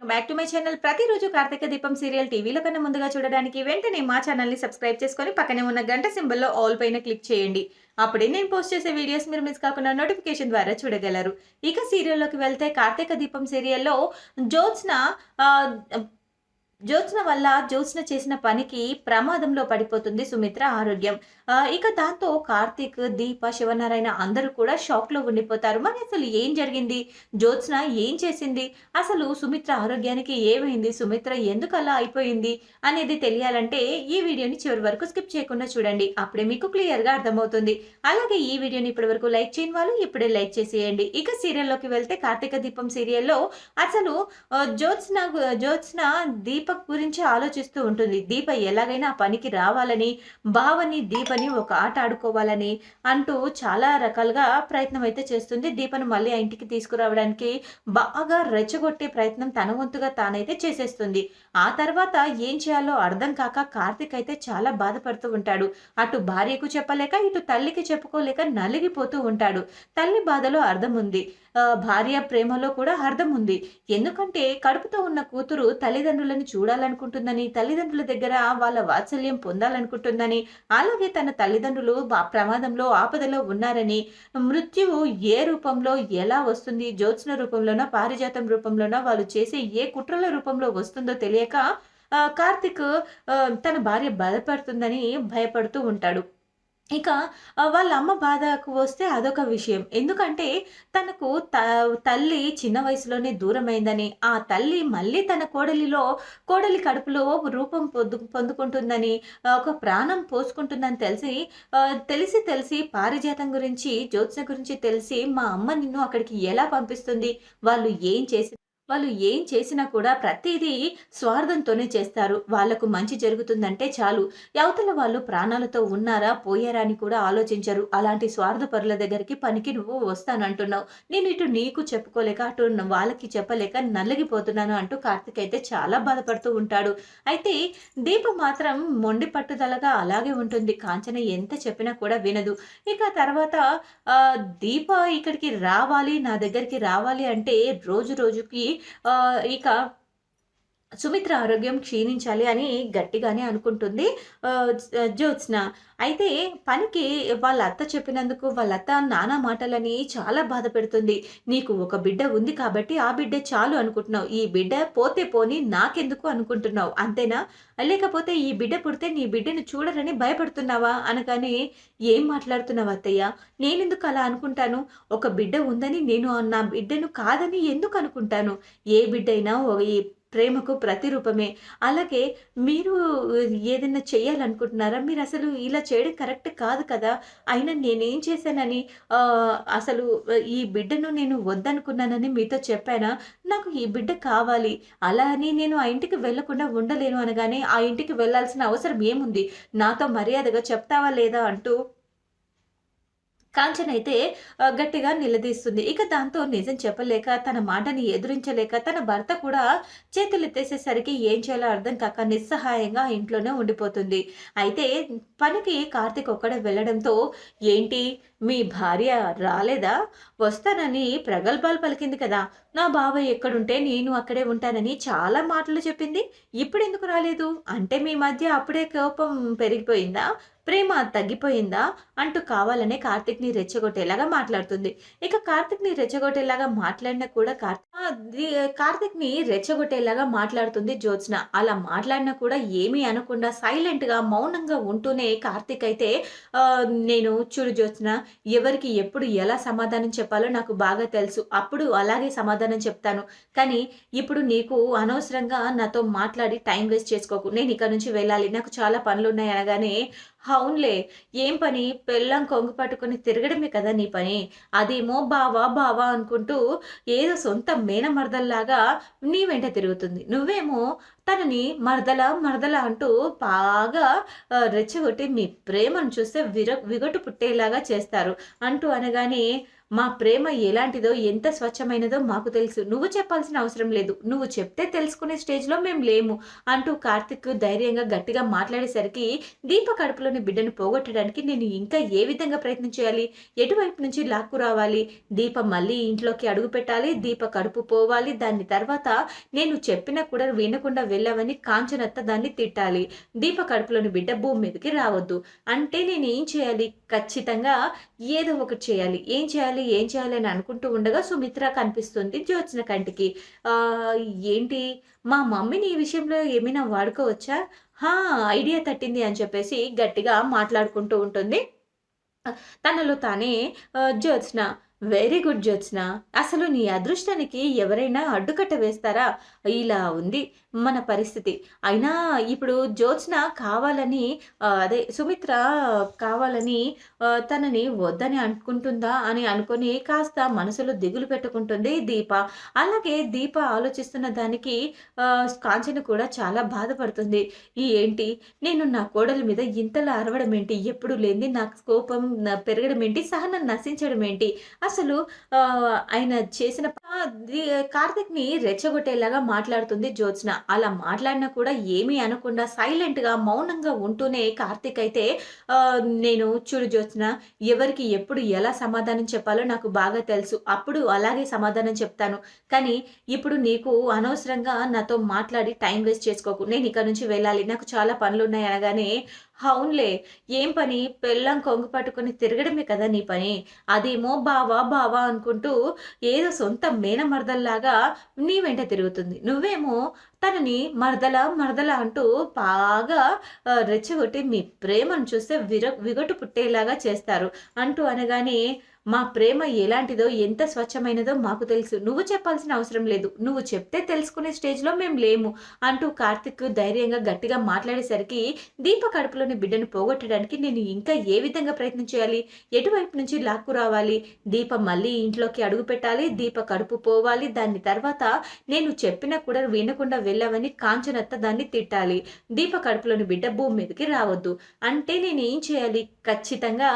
Back to my channel. ప్రతిరోజు కార్తీక దీపం serial టీవీలో కన్నా ముందుగా చూడడానికి వెంటనే మా ఛానల్‌ని సబ్స్క్రైబ్ చేసుకొని పక్కనే ఉన్న గంట సింబల్‌లో ఆల్ పైన క్లిక్ చేయండి. అప్పుడే నేను పోస్ట్ చేసే వీడియోస్ మీరు మిస్ కాకుండా నోటిఫికేషన్ ద్వారా చూడగలరు. ఇక సీరియల్‌లోకి వెళ్తే కార్తీక దీపం సీరియల్‌లో జ్యోత్స్న ఆహ్, జ్యోత్స్న చేసిన పనికి ప్రమాదంలో పడిపోతుంది సుమిత్ర ఆరోగ్యం. ఇక దాంతో కార్తీక్, దీప, శివనారాయణ అందరూ కూడా షాక్‌లో ఉండిపోతారు. మరి అసలు ఏం జరిగింది? జ్యోత్స్న ఏం చేసింది? అసలు సుమిత్ర ఆరోగ్యానికి ఏమైంది? సుమిత్ర ఎందుకలా అయిపోయింది? అనేది తెలియాలంటే ఈ వీడియోని చివరి వరకు స్కిప్ చేయకుండా చూడండి. అప్పుడే మీకు క్లియర్‌గా అర్థమవుతుంది. అలాగే ఈ వీడియోని ఇప్పటివరకు లైక్ చేయని వాళ్ళు ఇప్పుడే లైక్ చేసేయండి. ఇక సీరియల్‌లోకి వెళ్తే కార్తీక దీపం సీరియల్‌లో అసలు జ్యోత్స్న దీపక్ గురించి ఆలోచిస్తూ ఉంటుంది. దీప ఎలాగైనా ఆ పనికి రావాలని, బావని, దీపని ఒక ఆట ఆడుకోవాలని అంటూ చాలా రకాలుగా ప్రయత్నం అయితే చేస్తుంది. దీపను మళ్ళీ ఆ ఇంటికి తీసుకురావడానికి బాగా రెచ్చగొట్టే ప్రయత్నం తన వంతుగా తానైతే చేసేస్తుంది. ఆ తర్వాత ఏం చేయాలో అర్థం కాక కార్తీక్ అయితే చాలా బాధపడుతూ ఉంటాడు. అటు భార్యకు చెప్పలేక, ఇటు తల్లికి చెప్పుకోలేక నలిగిపోతూ ఉంటాడు. తల్లి బాధలో అర్థం ఉంది. భార్య ప్రేమలో కూడా అర్థం ఉంది. ఎందుకంటే కడుపుతో ఉన్న కూతురు తల్లిదండ్రులను చూడాలనుకుంటుందని, తల్లిదండ్రుల దగ్గర వాళ్ళ వాత్సల్యం పొందాలనుకుంటుందని, అలాగే తన తల్లిదండ్రులు ప్రమాదంలో, ఆపదలో ఉన్నారని, మృత్యువు ఏ రూపంలో ఎలా వస్తుంది, జ్యోత్స్న రూపంలోనో, పారిజాతం రూపంలోనో, వాళ్ళు చేసే ఏ కుట్రల రూపంలో వస్తుందో తెలియక కార్తీక్ తన భార్య బాధపడుతుందని భయపడుతూ ఉంటాడు. ఇక వాళ్ళ అమ్మ బాధకు వస్తే అదొక విషయం. ఎందుకంటే తనకు తల్లి చిన్న వయసులోనే దూరమైందని, ఆ తల్లి మళ్ళీ తన కోడలి కడుపులో రూపం పొందుకుంటుందని, ఒక ప్రాణం పోసుకుంటుందని తెలిసి పారిజాతం గురించి, జ్యోత్స్న గురించి తెలిసి మా అమ్మ నిన్ను అక్కడికి ఎలా పంపిస్తుంది? వాళ్ళు ఏం చేసినా కూడా ప్రతీదీ స్వార్థంతోనే చేస్తారు. వాళ్లకు మంచి జరుగుతుందంటే చాలు. అవతల వాళ్ళు ప్రాణాలతో ఉన్నారా, పోయారా అని కూడా ఆలోచించరు. అలాంటి స్వార్థపరుల దగ్గరికి పనికి నువ్వు వస్తానంటున్నావు. నేను ఇటు నీకు చెప్పుకోలేక, అటు వాళ్ళకి చెప్పలేక నలిగిపోతున్నాను అంటూ కార్తీక్ అయితే చాలా బాధపడుతూ ఉంటాడు. అయితే దీప మాత్రం మొండి పట్టుదలగా అలాగే ఉంటుంది. కాంచన ఎంత చెప్పినా కూడా వినదు. ఇక తర్వాత దీప ఇక్కడికి రావాలి, నా దగ్గరికి రావాలి అంటే రోజు రోజుకి ఇక సుమిత్ర ఆరోగ్యం క్షీణించాలి అని గట్టిగానే అనుకుంటుంది జ్యోత్స్న. అయితే పనికి వాళ్ళ అత్త చెప్పినందుకు వాళ్ళ అత్త నానా మాటలని చాలా బాధ పెడుతుంది. నీకు ఒక బిడ్డ ఉంది కాబట్టి ఆ బిడ్డే చాలు అనుకుంటున్నావు. ఈ బిడ్డ పోతే పోని నాకెందుకు అనుకుంటున్నావు అంతేనా? లేకపోతే ఈ బిడ్డ పుడితే నీ బిడ్డను చూడరని భయపడుతున్నావా అనగానే, ఏం మాట్లాడుతున్నావు అత్తయ్య? నేనెందుకు అలా అనుకుంటాను? ఒక బిడ్డ ఉందని నేను నా బిడ్డను కాదని ఎందుకు అనుకుంటాను? ఏ బిడ్డైనా ఈ ప్రేమకు ప్రతిరూపమే. అలాగే మీరు ఏదైనా చేయాలనుకుంటున్నారా? మీరసలు ఇలా చేయడం కరెక్ట్ కాదు కదా! అయినా నేనేం చేశానని అసలు ఈ బిడ్డను నేను వద్దనుకున్నానని మీతో చెప్పానా? నాకు ఈ బిడ్డ కావాలి. అలా అని నేను ఆ ఇంటికి వెళ్ళకుండా ఉండలేను అనగానే, ఆ ఇంటికి వెళ్ళాల్సిన అవసరం ఏముంది? నాతో మర్యాదగా చెప్తావా లేదా అంటూ కాంచనైతే గట్టిగా నిలదీస్తుంది. ఇక దాంతో నిజం చెప్పలేక, తన మాటని ఎదురించలేక, తన భర్త కూడా చేతులెత్తేసేసరికి ఏం చేయాలో అర్థం కాక నిస్సహాయంగా ఇంట్లోనే ఉండిపోతుంది. అయితే పనికి కార్తీక్ ఒక్కడే వెళ్ళడంతో, "ఏంటి మీ భార్య రాలేదా? వస్తానని ప్రగల్భాలు పలికింది కదా! నా బాబాయ్ ఎక్కడుంటే నేను అక్కడే ఉంటానని చాలా మాటలు చెప్పింది. ఇప్పుడెందుకు రాలేదు? అంటే మీ మధ్య అప్పుడే కోపం పెరిగిపోయిందా? ప్రేమ తగ్గిపోయిందా?" అంటూ కావాలనే కార్తీక్‌ని రెచ్చగొట్టేలాగా మాట్లాడుతుంది. ఇక కార్తీక్‌ని రెచ్చగొట్టేలాగా మాట్లాడినా కూడా కార్తీక్‌ని రెచ్చగొట్టేలాగా మాట్లాడుతుంది జ్యోత్స్న. అలా మాట్లాడినా కూడా ఏమీ అనకుండా సైలెంట్‌గా, మౌనంగా ఉంటూనే కార్తీక్ అయితే "నేను చూడు జ్యోత్స్న, ఎవరికి ఎప్పుడు ఎలా సమాధానం చెప్పాలో నాకు బాగా తెలుసు. అప్పుడు అలాగే సమాధానం చెప్తాను. కానీ ఇప్పుడు నీకు అనవసరంగా నాతో మాట్లాడి టైం వేస్ట్ చేసుకోకు. నేను ఇక్కడి నుంచి వెళ్ళాలి. నాకు చాలా పనులున్నాయి" అనగానే, అవునులే. ఏం పని? పెళ్ళాం కొంగు పట్టుకొని తిరగడమే కదా నీ పని. అదేమో బావ, బావ అనుకుంటూ ఏదో సొంత మేనమరదల్లాగా నీ వెంట తిరుగుతుంది. నువ్వేమో తనని మరదల, మరదల అంటూ బాగా రెచ్చగొట్టి మీ ప్రేమను చూస్తే విగటు పుట్టేలాగా చేస్తారు అంటూ అనగానే, మా ప్రేమ ఎలాంటిదో, ఎంత స్వచ్ఛమైనదో మాకు తెలుసు. నువ్వు చెప్పాల్సిన అవసరం లేదు. నువ్వు చెప్తే తెలుసుకునే స్టేజ్‌లో మేము లేము" అంటూ కార్తీక్ ధైర్యంగా గట్టిగా మాట్లాడేసరికి దీప కడుపులోని బిడ్డను పోగొట్టడానికి నేను ఇంకా ఏ విధంగా ప్రయత్నం చేయాలి? ఎటువైపు నుంచి లాక్కు రావాలి? దీప మళ్ళీ ఇంట్లోకి అడుగుపెట్టాలి. దీప కడుపు పోవాలి. దాని తర్వాత నేను చెప్పినా కూడా వినకుండా వెళ్ళావని కాంచనత్త దాన్ని తిట్టాలి. దీప కడుపులోని బిడ్డ భూమి మీదకి రావద్దు. అంటే నేనేం చేయాలి? ఖచ్చితంగా ఏదో ఒకటి చేయాలి. ఏం చేయాలి? ఏం చేయాలి? అని అనుకుంటూ ఉండగా సుమిత్ర కనిపిస్తుంది జ్యోత్స్న కంటికి. ఆహ్, ఏంటి మా మమ్మీని ఈ విషయంలో ఏమైనా వాడుకోవచ్చా? హా! ఐడియా తట్టింది అని చెప్పేసి గట్టిగా మాట్లాడుకుంటూ ఉంటుంది. తనలో తానే జ్యోత్స్న వెరీ గుడ్ జ్యోత్స్న. అసలు నీ అదృష్టానికి ఎవరైనా అడ్డుకట్ట వేస్తారా? ఇలా ఉంది మన పరిస్థితి. అయినా ఇప్పుడు జ్యోత్స్న కావాలని అదే సుమిత్ర కావాలని తనని వద్దని అనుకుంటుందా అని అనుకోని కాస్త మనసులో దిగులు పెట్టుకుంటుంది దీప. అలాగే దీప ఆలోచిస్తున్న దానికి కాంచన కూడా చాలా బాధపడుతుంది. ఏంటి నేను నా కోడలి మీద ఇంతలా అరవడం ఏంటి? ఎప్పుడు లేనిది నాకు కోపం పెరగడం ఏంటి? సహనం నశించడం ఏంటి? అసలు ఆయన చేసిన కార్తిక్‌ని రెచ్చగొట్టేలాగా మాట్లాడుతుంది జ్యోత్స్న. అలా మాట్లాడినా కూడా ఏమీ అనకుండా సైలెంట్‌గా, మౌనంగా ఉంటూనే కార్తిక్ అయితే నేను చూడు జ్యోత్స్న ఎవరికి ఎప్పుడు ఎలా సమాధానం చెప్పాలో నాకు బాగా తెలుసు. అప్పుడు అలాగే సమాధానం చెప్తాను. కానీ ఇప్పుడు నీకు అనవసరంగా నాతో మాట్లాడి టైం వేస్ట్ చేసుకోకు. నేను ఇక్కడి నుంచి వెళ్ళాలి. నాకు చాలా పనులున్నాయి అనగానే అవునులే. ఏం పని? పెళ్ళాం కొంగు పట్టుకొని తిరగడమే కదా నీ పని. అదేమో బావ, బావ అనుకుంటూ ఏదో సొంత మేనమరదల్లాగా నీ వెంట తిరుగుతుంది. నువ్వేమో తనని మరదల, మరదల అంటూ బాగా రెచ్చగొట్టి మీ ప్రేమను చూస్తే విగటు పుట్టేలాగా చేస్తారు. అంటూ అనగానే మా ప్రేమ ఎలాంటిదో, ఎంత స్వచ్ఛమైనదో మాకు తెలుసు. నువ్వు చెప్పాల్సిన అవసరం లేదు. నువ్వు చెప్తే తెలుసుకునే స్టేజ్‌లో మేము లేము అంటూ కార్తిక్ ధైర్యంగా గట్టిగా మాట్లాడేసరికి దీప కడుపులోని బిడ్డను పోగొట్టడానికి నేను ఇంకా ఏ విధంగా ప్రయత్నం చేయాలి? ఎటువైపు నుంచి లాక్కు రావాలి? దీప మళ్ళీ ఇంట్లోకి అడుగుపెట్టాలి. దీప కడుపు పోవాలి. దాని తర్వాత నేను చెప్పినా కూడా వినకుండా వెళ్ళావని కాంచనత్త దాన్ని తిట్టాలి. దీప కడుపులోని బిడ్డ భూమి మీదకి రావద్దు. అంటే నేనేం చేయాలి? ఖచ్చితంగా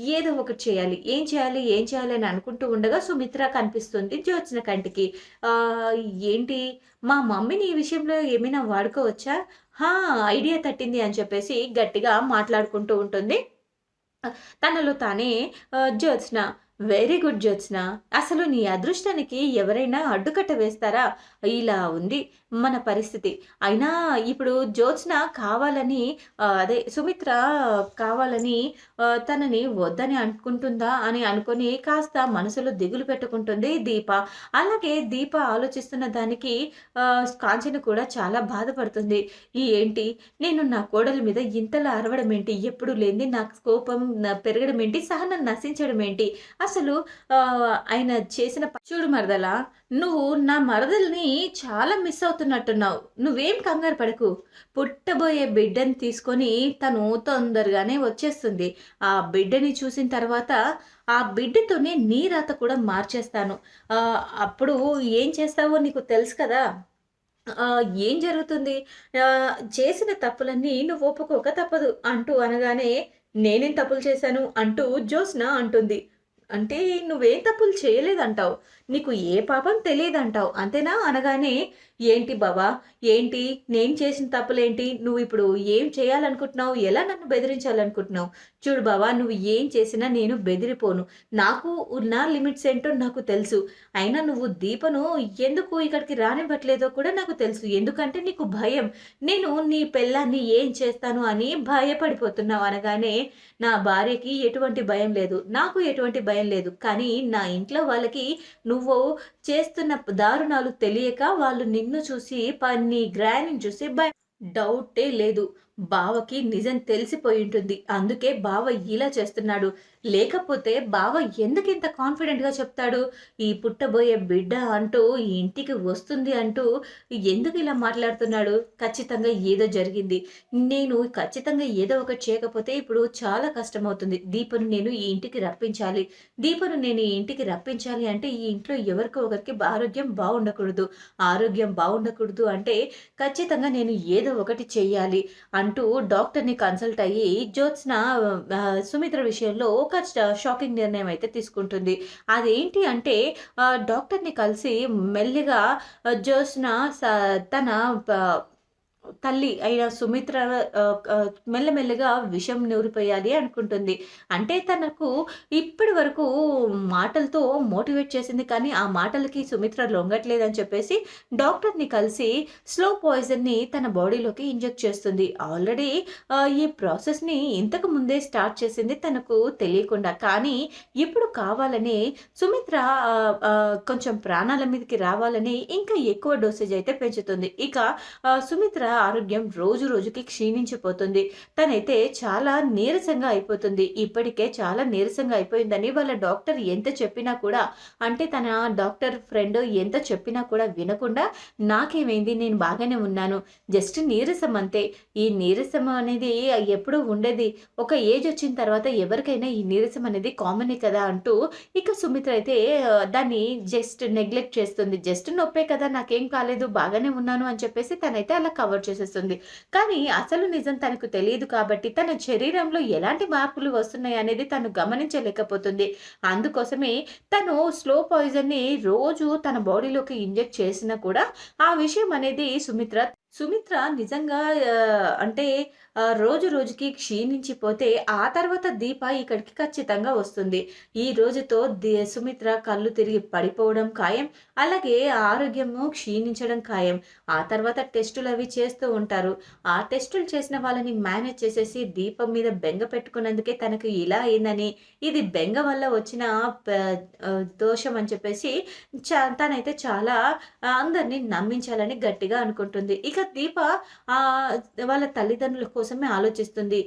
ఏదో ఒకటి చేయాలి. ఏం చేయాలి? ఏం చేయాలి? అని అనుకుంటూ ఉండగా సుమిత్ర కనిపిస్తుంది జ్యోత్స్న కంటికి. ఏంటి మా మమ్మీని ఈ విషయంలో ఏమైనా వాడుకోవచ్చా? హా! ఐడియా తట్టింది అని చెప్పేసి గట్టిగా మాట్లాడుకుంటూ ఉంటుంది. తనలో తానే జ్యోత్స్న వెరీ గుడ్ జ్యోత్స్న. అసలు నీ అదృష్టానికి ఎవరైనా అడ్డుకట్ట వేస్తారా? ఇలా ఉంది మన పరిస్థితి. అయినా ఇప్పుడు జ్యోత్స్న కావాలని అదే సుమిత్ర కావాలని తనని వద్దని అనుకుంటుందా అని అనుకోని కాస్త మనసులో దిగులు పెట్టుకుంటుంది దీప. అలాగే దీప ఆలోచిస్తున్న దానికి కాంచన కూడా చాలా బాధపడుతుంది. ఏంటి నేను నా కోడలి మీద ఇంతలా అరవడం ఏంటి? ఎప్పుడు లేనిది నాకు కోపం పెరగడం ఏంటి? సహనం నశించడం ఏంటి? అసలు ఆయన చేసిన చూడు మరదలా, నువ్వు నా మరదల్ని చాలా మిస్ అవుతున్నట్టున్నావు. నువ్వేం కంగారు పడకు. పుట్టబోయే బిడ్డని తీసుకొని తను తొందరగానే వచ్చేస్తుంది. ఆ బిడ్డని చూసిన తర్వాత ఆ బిడ్డతోనే నీ రాత కూడా మార్చేస్తాను. అప్పుడు ఏం చేస్తావో నీకు తెలుసు కదా! ఏం జరుగుతుంది? చేసిన తప్పులన్నీ నువ్వు ఒప్పుకోక తప్పదు అంటూ అనగానే, నేనేం తప్పులు చేశాను? అంటూ జ్యోత్స్న అంటుంది. అంటే నువ్వేం తప్పులు చేయలేదంటావు. నీకు ఏ పాపం తెలీదంటావు. అంతేనా? అనగానే ఏంటి బావా? ఏంటి? నేను చేసిన తప్పులేంటి? నువ్విప్పుడు ఏం చేయాలనుకుంటున్నావు? ఎలా నన్ను బెదిరించాలనుకుంటున్నావు? చూడు బావా! నువ్వు ఏం చేసినా నేను బెదిరిపోను. నాకు ఉన్న లిమిట్స్ ఏంటో నాకు తెలుసు. అయినా నువ్వు దీపను ఎందుకు ఇక్కడికి రానివ్వట్లేదో కూడా నాకు తెలుసు. ఎందుకంటే నీకు భయం. నేను నీ పెళ్ళాన్ని ఏం చేస్తాను అని భయపడిపోతున్నావు అనగానే, నా భార్యకి ఎటువంటి భయం లేదు. నాకు ఎటువంటి భయం లేదు. కానీ నా ఇంట్లో వాళ్ళకి నువ్వు చేస్తున్న దారుణాలు తెలియక వాళ్ళు నిన్ను చూసి నీ గ్రాండ్‌ని చూసి డౌటే లేదు. బావకి నిజం తెలిసిపోయి ఉంటుంది. అందుకే బావ ఇలా చేస్తున్నాడు. లేకపోతే బావ ఎందుకింత కాన్ఫిడెంట్‌గా చెప్తాడు? ఈ పుట్టబోయే బిడ్డ అంటూ ఈ ఇంటికి వస్తుంది అంటూ ఎందుకు ఇలా మాట్లాడుతున్నాడు? ఖచ్చితంగా ఏదో జరిగింది. నేను ఖచ్చితంగా ఏదో ఒకటి చేయకపోతే ఇప్పుడు చాలా కష్టమవుతుంది. దీపను నేను ఈ ఇంటికి రప్పించాలి. దీపను నేను ఈ ఇంటికి రప్పించాలి అంటే ఈ ఇంట్లో ఎవరికో ఒకరికి ఆరోగ్యం బాగుండకూడదు. ఆరోగ్యం బాగుండకూడదు అంటే ఖచ్చితంగా నేను ఏదో ఒకటి చెయ్యాలి. అంటూ డాక్టర్‌ని కన్సల్ట్ అయ్యి జ్యోత్స్న సుమిత్ర విషయంలో ఒక షాకింగ్ నిర్ణయం అయితే తీసుకుంటుంది. అదేంటి అంటే డాక్టర్‌ని కలిసి మెల్లిగా జ్యోత్స్న స తన ప తల్లి అయిన సుమిత్ర మెల్లమెల్లగా విషం నూరిపోయాలి అనుకుంటుంది. అంటే తనకు ఇప్పటి వరకు మాటలతో మోటివేట్ చేసింది కానీ, ఆ మాటలకి సుమిత్ర లొంగట్లేదని చెప్పేసి డాక్టర్‌ని కలిసి స్లో పాయిజన్‌ని తన బాడీలోకి ఇంజెక్ట్ చేస్తుంది. ఆల్రెడీ ఈ ప్రాసెస్‌ని ఇంతకు ముందే స్టార్ట్ చేసింది తనకు తెలియకుండా. కానీ ఇప్పుడు కావాలని సుమిత్ర కొంచెం ప్రాణాల మీదకి రావాలని ఇంకా ఎక్కువ డోసేజ్ అయితే పెంచుతుంది. ఇక సుమిత్ర ఆరోగ్యం రోజు రోజుకి క్షీణించిపోతుంది. తనైతే చాలా నీరసంగా అయిపోతుంది. ఇప్పటికే చాలా నీరసంగా అయిపోయిందని వాళ్ళ డాక్టర్ ఎంత చెప్పినా కూడా, అంటే తన డాక్టర్ ఫ్రెండ్ ఎంత చెప్పినా కూడా వినకుండా, నాకేమైంది నేను బాగానే ఉన్నాను, జస్ట్ నీరసం అంతే, ఈ నీరసం అనేది ఎప్పుడూ ఉండేది, ఒక ఏజ్ వచ్చిన తర్వాత ఎవరికైనా ఈ నీరసం అనేది కామనే కదా అంటూ ఇక సుమిత్ర అయితే దాన్ని జస్ట్ నెగ్లెక్ట్ చేస్తుంది. జస్ట్ నొప్పే కదా, నాకేం కాలేదు, బాగానే ఉన్నాను అని చెప్పేసి తనైతే అలా కవర్ చేసేస్తుంది. కానీ అసలు నిజం తనకు తెలియదు కాబట్టి తన శరీరంలో ఎలాంటి మార్పులు వస్తున్నాయి అనేది తను గమనించలేకపోతుంది. అందుకోసమే తను స్లో పాయిజన్‌ని రోజు తన బాడీలోకి ఇంజెక్ట్ చేసినా కూడా ఆ విషయం అనేది సుమిత్ర నిజంగా అంటే రోజు రోజుకి క్షీణించిపోతే ఆ తర్వాత దీప ఇక్కడికి ఖచ్చితంగా వస్తుంది. ఈ రోజుతో సుమిత్ర కళ్ళు తిరిగి పడిపోవడం ఖాయం. అలాగే ఆరోగ్యము క్షీణించడం ఖాయం. ఆ తర్వాత టెస్టులవి చేస్తూ ఉంటారు. ఆ టెస్టులు చేసిన వాళ్ళని మేనేజ్ చేసేసి దీపం మీద బెంగ పెట్టుకున్నందుకే తనకు ఇలా అయిందని, ఇది బెంగ వల్ల వచ్చిన దోషం అని చెప్పేసి తనైతే చాలా అందరిని నమ్మించాలని గట్టిగా అనుకుంటుంది. ఇక దీప వాళ్ళ తల్లిదండ్రుల కోసమే ఆలోచిస్తుంది.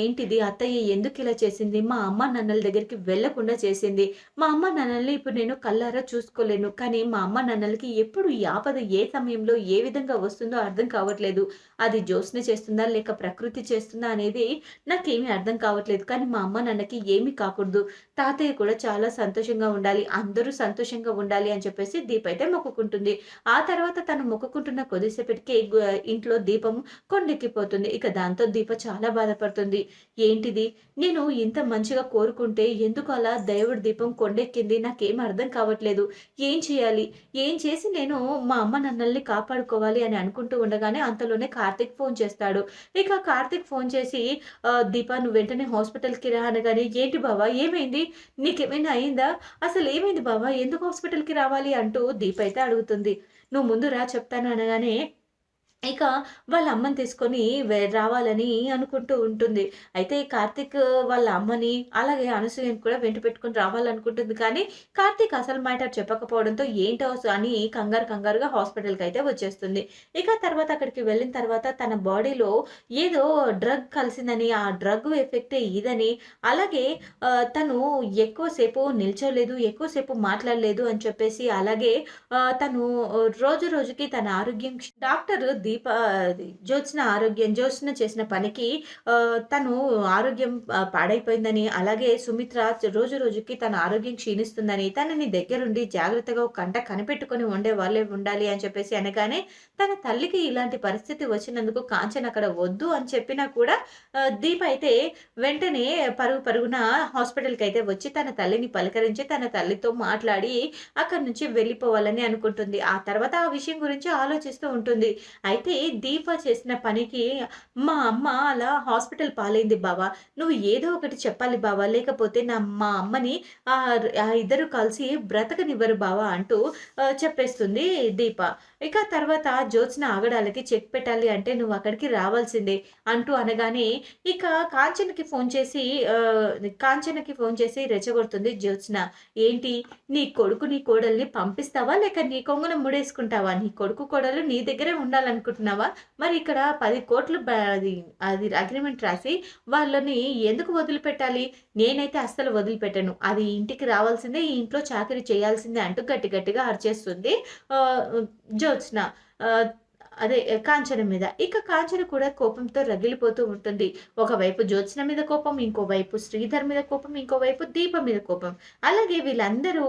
ఏంటిది అత్తయ్య ఎందుకు ఇలా చేసింది? మా అమ్మ నాన్నల దగ్గరికి వెళ్ళకుండా చేసింది. మా అమ్మ నాన్నల్ని ఇప్పుడు నేను కళ్ళారా చూసుకోలేను. కానీ మా అమ్మ నాన్నలకి ఎప్పుడు ఈ ఆపద ఏ సమయంలో ఏ విధంగా వస్తుందో అర్థం కావట్లేదు. అది జ్యోత్స్న చేస్తుందా లేక ప్రకృతి చేస్తుందా అనేది నాకేమీ అర్థం కావట్లేదు. కానీ మా అమ్మ నాన్నకి ఏమీ కాకూడదు. తాతయ్య కూడా చాలా సంతోషంగా ఉండాలి. అందరూ సంతోషంగా ఉండాలి అని చెప్పేసి దీప అయితే మొక్కుకుంటుంది. ఆ తర్వాత తను మొక్కుకుంటున్న కొద్దిసేపటికే ఇంట్లో దీపం కొండెక్కిపోతుంది. ఇక దాంతో దీప చాలా బాధపడుతుంది. ఏంటిది, నేను ఇంత మంచిగా కోరుకుంటే ఎందుకు అలా దేవుడి దీపం కొండెక్కింది? నాకేం అర్థం కావట్లేదు. ఏం చేయాలి? ఏం చేసి నేను మా అమ్మ నాన్నల్ని కాపాడుకోవాలి అని అనుకుంటూ ఉండగానే అంతలోనే కార్తీక్ ఫోన్ చేస్తాడు. ఇక కార్తీక్ ఫోన్ చేసి దీప నువ్వు వెంటనే హాస్పిటల్‌కి రా అనగానే, ఏంటి బావ ఏమైంది? నీకేమైనా అయిందా? అసలు ఏమైంది బావ? ఎందుకు హాస్పిటల్‌కి రావాలి? అంటూ దీప అయితే అడుగుతుంది. నువ్వు ముందు రా చెప్తాను అనగానే ఇక వాళ్ళ అమ్మని తీసుకొని రావాలని అనుకుంటూ ఉంటుంది. అయితే కార్తీక్ వాళ్ళ అమ్మని, అలాగే అనసూయని కూడా వెంట పెట్టుకొని రావాలనుకుంటుంది. కానీ కార్తీక్ అసలు మ్యాటర్ చెప్పకపోవడంతో ఏంటో అని కంగారుగా హాస్పిటల్‌కి అయితే వచ్చేస్తుంది. ఇక తర్వాత అక్కడికి వెళ్ళిన తర్వాత తన బాడీలో ఏదో డ్రగ్ కలిసిందని, ఆ డ్రగ్ ఎఫెక్టే ఇదని, అలాగే తను ఎక్కువసేపు నిల్చోలేదు, ఎక్కువసేపు మాట్లాడలేదు అని చెప్పేసి, అలాగే తను రోజు రోజుకి తన ఆరోగ్యం డాక్టర్ జ్యోత్స్న చేసిన పనికి తను ఆరోగ్యం పాడైపోయిందని, అలాగే సుమిత్ర రోజు రోజుకి తన ఆరోగ్యం క్షీణిస్తుందని, తనని దగ్గరుండి జాగ్రత్తగా ఒక కంట కనిపెట్టుకొని ఉండే వాళ్ళే ఉండాలి అని చెప్పేసి అనగానే, తన తల్లికి ఇలాంటి పరిస్థితి వచ్చినందుకు కాంచన అక్కడ వద్దు అని చెప్పినా కూడా దీప అయితే వెంటనే పరుగున హాస్పిటల్‌కి అయితే వచ్చి తన తల్లిని పలకరించి తన తల్లితో మాట్లాడి అక్కడి నుంచి వెళ్ళిపోవాలని అనుకుంటుంది. ఆ తర్వాత ఆ విషయం గురించి ఆలోచిస్తూ ఉంటుంది. అయితే దీప చేసిన పనికి మా అమ్మ అలా హాస్పిటల్ పాలైంది బావ. నువ్వు ఏదో ఒకటి చెప్పాలి బావ. లేకపోతే మా అమ్మని ఇద్దరు కలిసి బ్రతకనివ్వరు బావ అంటూ చెప్పేస్తుంది దీప. ఇక తర్వాత జ్యోత్స్న ఆగడాలకి చెక్ పెట్టాలి అంటే నువ్వు అక్కడికి రావాల్సిందే అంటూ అనగానే ఇక కాంచనకి ఫోన్ చేసి రెచ్చగొడుతుంది జ్యోత్స్న. ఏంటి, నీ కొడుకు నీ కోడల్ని పంపిస్తావా లేక నీ కొంగున ముడేసుకుంటావా? నీ కొడుకు కోడలు నీ దగ్గరే ఉండాలనుకుంటున్నావా? మరి ఇక్కడ 10 కోట్లు అది అగ్రిమెంట్ రాసి వాళ్ళని ఎందుకు వదిలిపెట్టాలి? నేనైతే అస్సలు వదిలిపెట్టను. అది ఇంటికి రావాల్సిందే, ఈ ఇంట్లో చాకిరీ చేయాల్సిందే అంటూ గట్టిగా అరిచేస్తుంది జ్యోత్స్న. అదే కాంచన మీద. ఇక కాంచన కూడా కోపంతో రగిలిపోతూ ఉంటుంది. ఒకవైపు జ్యోత్స్న మీద కోపం, ఇంకోవైపు శ్రీధర్ మీద కోపం, ఇంకోవైపు దీప మీద కోపం. అలాగే వీళ్ళందరూ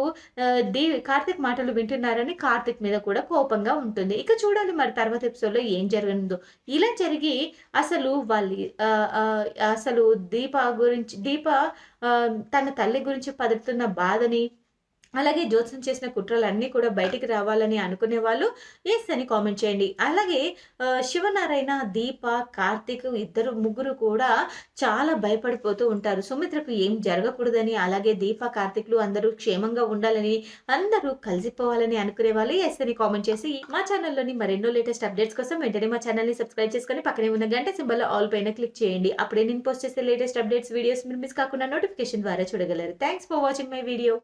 కార్తీక్ మాటలు వింటున్నారని కార్తీక్ మీద కూడా కోపంగా ఉంటుంది. ఇక చూడాలి మరి తర్వాత ఎపిసోడ్‌లో ఏం జరగనుందో. ఇలా జరిగి అసలు వాళ్ళు అసలు తన తల్లి గురించి పడుతున్న బాధని అలాగే జ్యోత్స్న చేసిన కుట్రలన్నీ కూడా బయటికి రావాలని అనుకునే వాళ్ళు యెస్ అని కామెంట్ చేయండి. అలాగే శివనారాయణ, దీప, కార్తీక్ ముగ్గురు కూడా చాలా భయపడిపోతూ ఉంటారు. సుమిత్రకు ఏం జరగకూడదని, అలాగే దీప, కార్తీక్‌లు అందరూ క్షేమంగా ఉండాలని, అందరూ కలిసిపోవాలని అనుకునే వాళ్ళు యెస్ అని కామెంట్ చేసి మా ఛానల్‌లోని మరెన్నో లేటెస్ట్ అప్డేట్స్ కోసం వెంటనే మా ఛానల్‌ని సబ్స్క్రైబ్ చేసుకొని పక్కనే ఉన్న గంట సింబల్ ఆల్ పైన క్లిక్ చేయండి. అప్పుడే నేను పోస్ట్ చేసే లేటెస్ట్ అప్డేట్స్ వీడియోస్ మీరు మిస్ కాకుండా నోటిఫికేషన్ ద్వారా చూడగలరు. Thanks for watching my video.